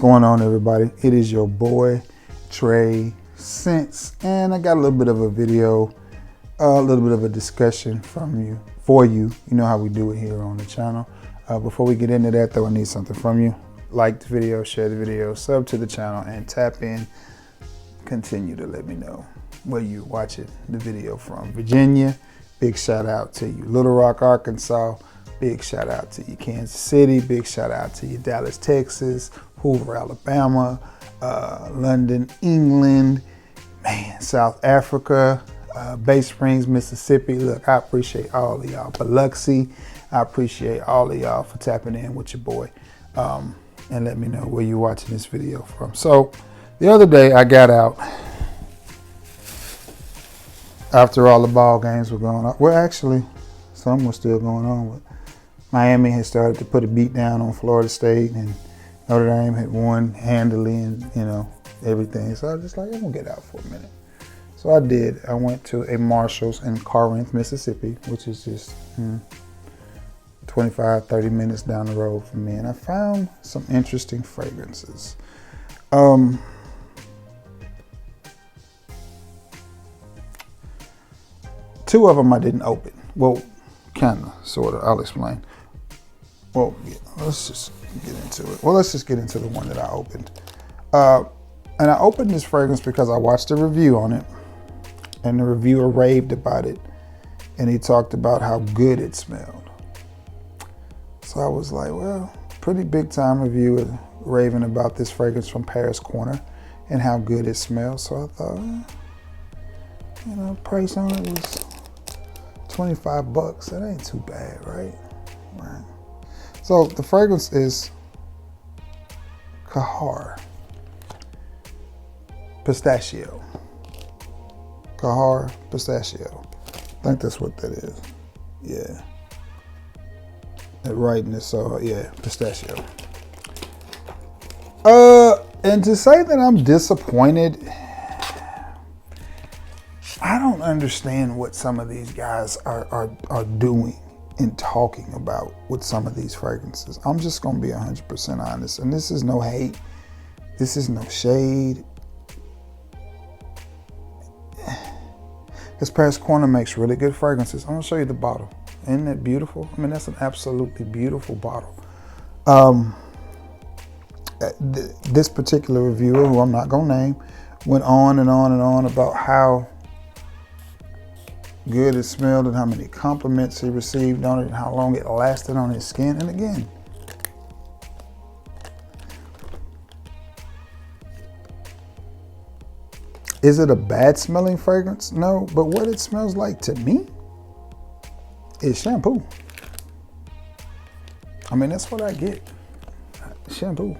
going on, everybody? It is your boy Trey Sense, and I got a little bit of a video, a little bit of a discussion for you. You know how we do it here on the channel. Before we get into that, though, I need something from you. Like the video, share the video, sub to the channel, and tap in. Continue to let me know where you're watching the video from. Virginia, big shout out to you. Little Rock, Arkansas, big shout out to you. Kansas City, big shout out to you. Dallas, Texas, Hoover, Alabama, London, England, man, South Africa, Bay Springs, Mississippi. Look, I appreciate all of y'all. Biloxi, I appreciate all of y'all for tapping in with your boy. And let me know where you're watching this video from. So the other day I got out after all the ball games were going on. Well, actually, some were still going on, but Miami had started to put a beat down on Florida State, and Notre Dame had won handily, and you know, everything. So I was just like, I'm gonna get out for a minute. So I did. I went to a Marshall's in Corinth, Mississippi, which is just 25, 30 minutes down the road from me, and I found some interesting fragrances. Two of them I didn't open. Well, kind of, sort of. I'll explain. Well, yeah, let's just get into it. Well, let's just get into the one that I opened. And I opened this fragrance because I watched a review on it, and the reviewer raved about it, and he talked about how good it smelled. So I was like, well, pretty big time reviewer raving about this fragrance from Paris Corner and how good it smells. So I thought, you know, price on it was $25. That ain't too bad, right? Right. So the fragrance is Kahar Pistachio. Kahar Pistachio. I think that's what that is. Yeah. That writing so yeah, pistachio. And to say that I'm disappointed, I don't understand what some of these guys are doing and talking about with some of these fragrances. I'm just gonna be 100% honest, and this is no hate, this is no shade. This Paris Corner makes really good fragrances. I'm gonna show you the bottle. Isn't that beautiful? I mean, that's an absolutely beautiful bottle. This particular reviewer, who I'm not gonna name, went on and on and on about how good it smelled and how many compliments he received on it and how long it lasted on his skin. And again, is it a bad smelling fragrance? No, but what it smells like to me is shampoo. I mean, that's what I get. Shampoo.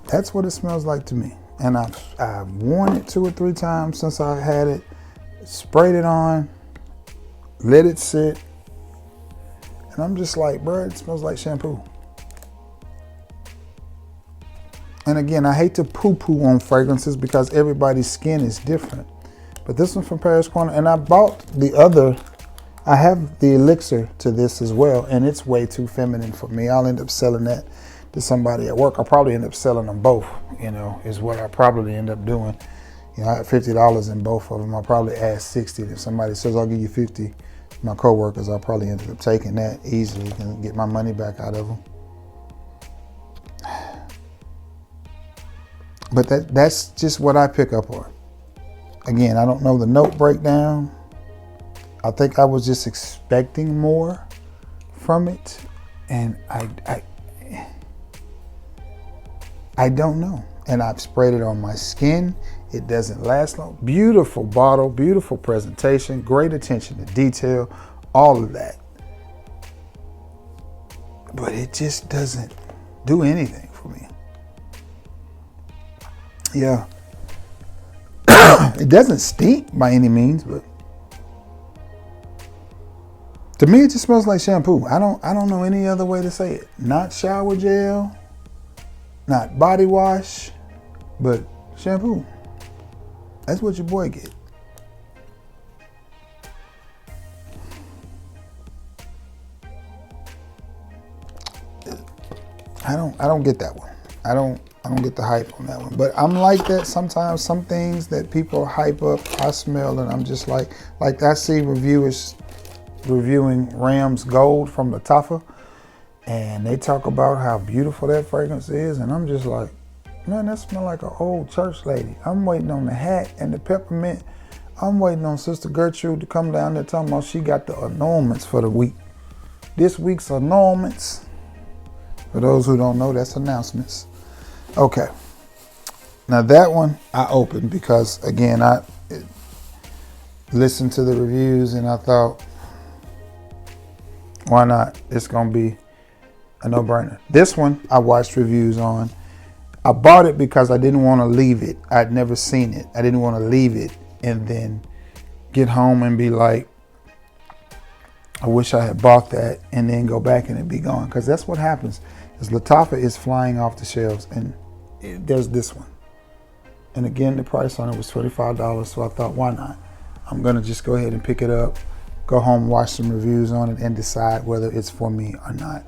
That's what it smells like to me. And I've worn it 2 or 3 times since I had it. Sprayed it on, let it sit, and I'm just like, bro, it smells like shampoo. And again, I hate to poo-poo on fragrances because everybody's skin is different. But this one from Paris Corner, and I bought the other, I have the elixir to this as well, and it's way too feminine for me. I'll end up selling that to somebody at work. I'll probably end up selling them both, you know, is what I probably end up doing. You know, I had $50 in both of them. I'll probably add 60. If somebody says I'll give you 50, my coworkers, I'll probably end up taking that easily and get my money back out of them. But that's just what I pick up on. Again, I don't know the note breakdown. I think I was just expecting more from it, and I don't know. And I've sprayed it on my skin. It doesn't last long. Beautiful bottle, beautiful presentation, great attention to detail, all of that. But it just doesn't do anything for me. Yeah. It doesn't stink by any means, but to me it just smells like shampoo. I don't know any other way to say it. Not shower gel, not body wash, but shampoo. That's what your boy get. I don't get that one. I don't get the hype on that one. But I'm like that sometimes. Some things that people hype up, I smell and I'm just like I see reviewers reviewing Rams Gold from Lattafa, and they talk about how beautiful that fragrance is, and I'm just like, man, that smells like an old church lady. I'm waiting on the hat and the peppermint. I'm waiting on Sister Gertrude to come down there talking about she got the announcements for the week. This week's announcements, for those who don't know, that's announcements. Okay. Now that one I opened because, again, I listened to the reviews and I thought, why not? It's going to be a no-brainer. This one I watched reviews on. I bought it because I didn't want to leave it. I'd never seen it. I didn't want to leave it and then get home and be like, I wish I had bought that, and then go back and it be gone. Because that's what happens. Is Lattafa is flying off the shelves, and there's this one. And again, the price on it was $25, so I thought, why not? I'm going to just go ahead and pick it up, go home, watch some reviews on it, and decide whether it's for me or not.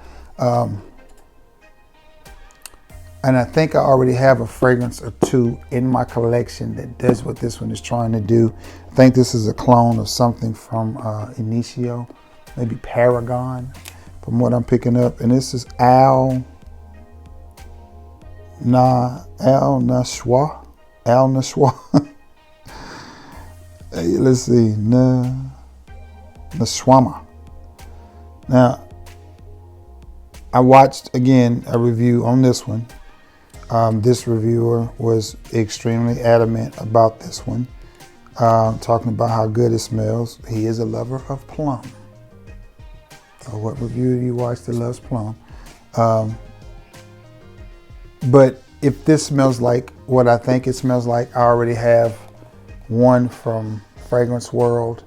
And I think I already have a fragrance or two in my collection that does what this one is trying to do. I think this is a clone of something from Initio, maybe Paragon, from what I'm picking up. And this is Al Nashwa. Hey, let's see, Nashwama. Now, I watched, again, a review on this one. This reviewer was extremely adamant about this one, talking about how good it smells. He is a lover of plum. So what review do you watch that loves plum? But if this smells like what I think it smells like, I already have one from Fragrance World,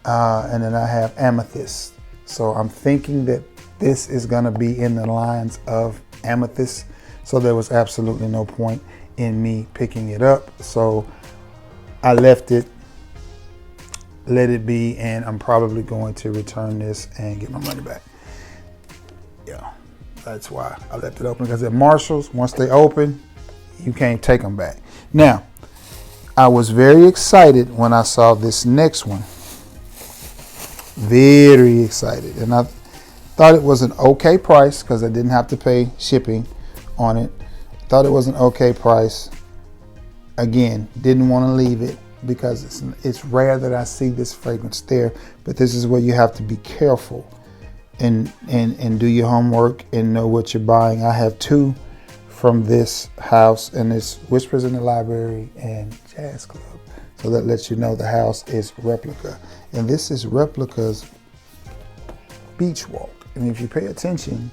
and then I have Amethyst. So I'm thinking that this is going to be in the lines of Amethyst. So there was absolutely no point in me picking it up. So I left it, let it be, and I'm probably going to return this and get my money back. Yeah, that's why I left it open, because at Marshall's, once they open, you can't take them back. Now, I was very excited when I saw this next one. Very excited. And I thought it was an okay price because I didn't have to pay shipping on it. Thought it was an okay price. Again, didn't want to leave it because it's rare that I see this fragrance there. But this is where you have to be careful and do your homework and know what you're buying. I have two from this house, and it's Whispers in the Library and Jazz Club. So that lets you know the house is Replica. And this is Replica's Beach Walk. And if you pay attention,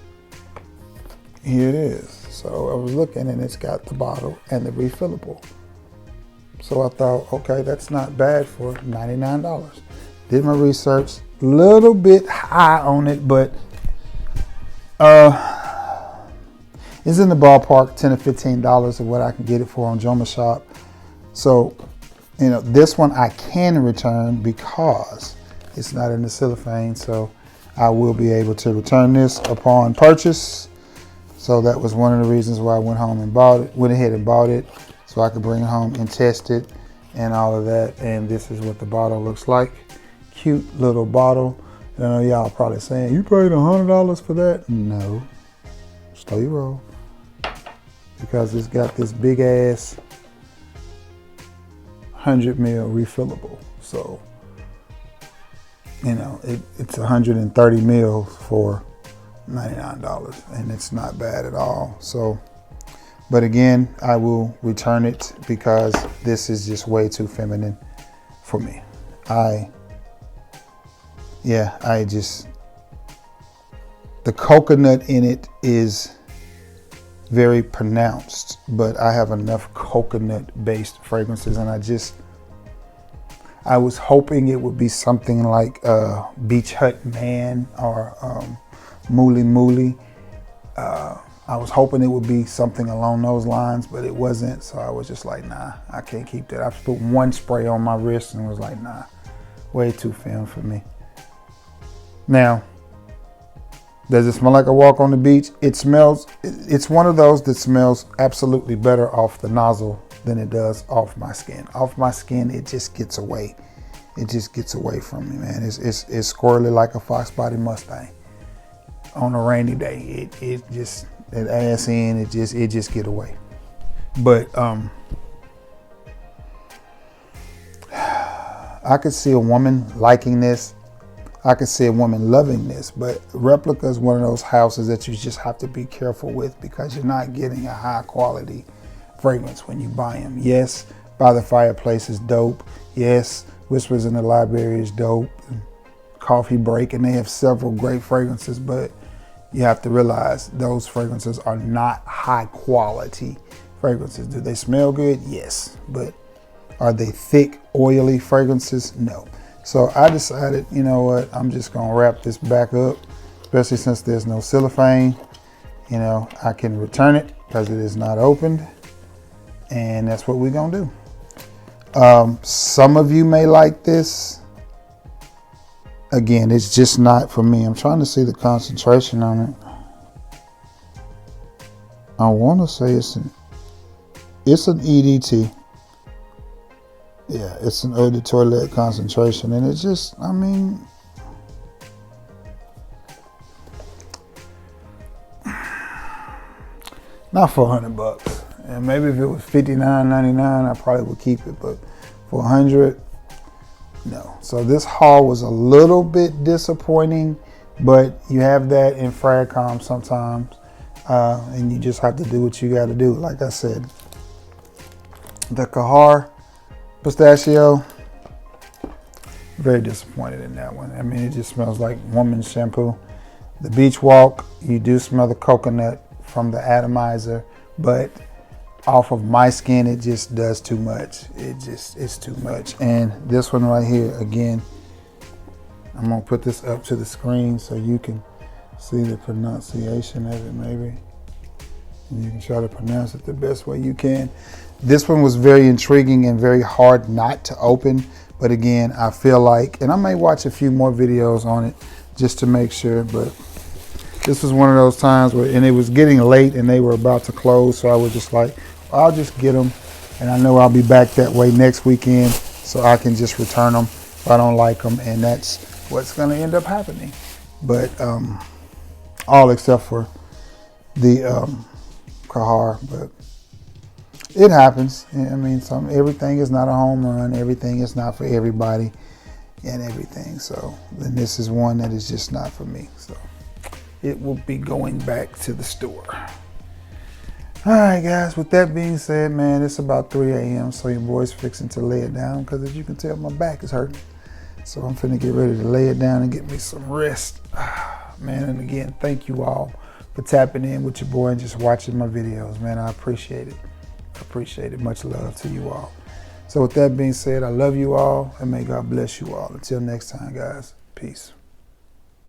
here it is. So I was looking, and it's got the bottle and the refillable. So I thought, okay, that's not bad for $99. Did my research, a little bit high on it, but it's in the ballpark, $10 or $15 of what I can get it for on Joma Shop. So, you know, this one I can return because it's not in the cellophane. So I will be able to return this upon purchase. So that was one of the reasons why I went ahead and bought it, so I could bring it home and test it and all of that. And this is what the bottle looks like. Cute little bottle. I know y'all probably saying, you paid $100 for that? No, slow your roll. Because it's got this big ass 100 ml refillable. So, you know, it's 130 mils for $99, and it's not bad at all. So, but again, I will return it because this is just way too feminine for me. The coconut in it is very pronounced, but I have enough coconut based fragrances, and I was hoping it would be something like Beach Hut Man or Mooly Mooly. I was hoping it would be something along those lines, but it wasn't. So I was just like, nah, I can't keep that. I put one spray on my wrist and was like, nah, way too femme for me. Now, Does it smell like a walk on the beach? It smells, it's one of those that smells absolutely better off the nozzle than it does off my skin. Off my skin, it just gets away. It just gets away from me, man. It's squirrely like a fox body Mustang on a rainy day. It just, that ass in, it just get away. But I could see a woman liking this. I could see a woman loving this, but Replica is one of those houses that you just have to be careful with because you're not getting a high quality fragrance when you buy them. Yes, By the Fireplace is dope. Yes, Whispers in the Library is dope. Coffee Break, and they have several great fragrances, but you have to realize those fragrances are not high quality fragrances. Do they smell good? Yes, but are they thick, oily fragrances? No. So I decided, you know what, I'm just gonna wrap this back up, especially since there's no cellophane. You know, I can return it because it is not opened, and that's what we're gonna do. Some of you may like this. Again, it's just not for me. I'm trying to see the concentration on it. I wanna say it's an EDT. Yeah, it's an eau de toilette concentration, and it's just, I mean, not for $100. And maybe if it was $59.99, I probably would keep it, but for $100, no. So this haul was a little bit disappointing, but you have that in Fragcom sometimes, and you just have to do what you got to do. Like I said, the Kahar Pistachio, very disappointed in that one. I mean, it just smells like woman's shampoo. The Beach Walk, you do smell the coconut from the atomizer, but off of my skin, it just does too much. It's too much. And this one right here, again, I'm gonna put this up to the screen so you can see the pronunciation of it maybe. And you can try to pronounce it the best way you can. This one was very intriguing and very hard not to open. But again, I feel like, and I may watch a few more videos on it just to make sure, but this was one of those times where, and it was getting late and they were about to close. So I was just like, well, I'll just get them. And I know I'll be back that way next weekend, so I can just return them if I don't like them. And that's what's gonna end up happening. But all except for the Kahar, but it happens. I mean, everything is not a home run. Everything is not for everybody and everything. So then this is one that is just not for me. So it will be going back to the store. All right, guys, with that being said, man, it's about 3 a.m. So your boy's fixing to lay it down because as you can tell, my back is hurting. So I'm finna get ready to lay it down and get me some rest. Man, and again, thank you all for tapping in with your boy and just watching my videos, man. I appreciate it. Appreciate it. Much love to you all. So with that being said, I love you all and may God bless you all. Until next time, guys. Peace.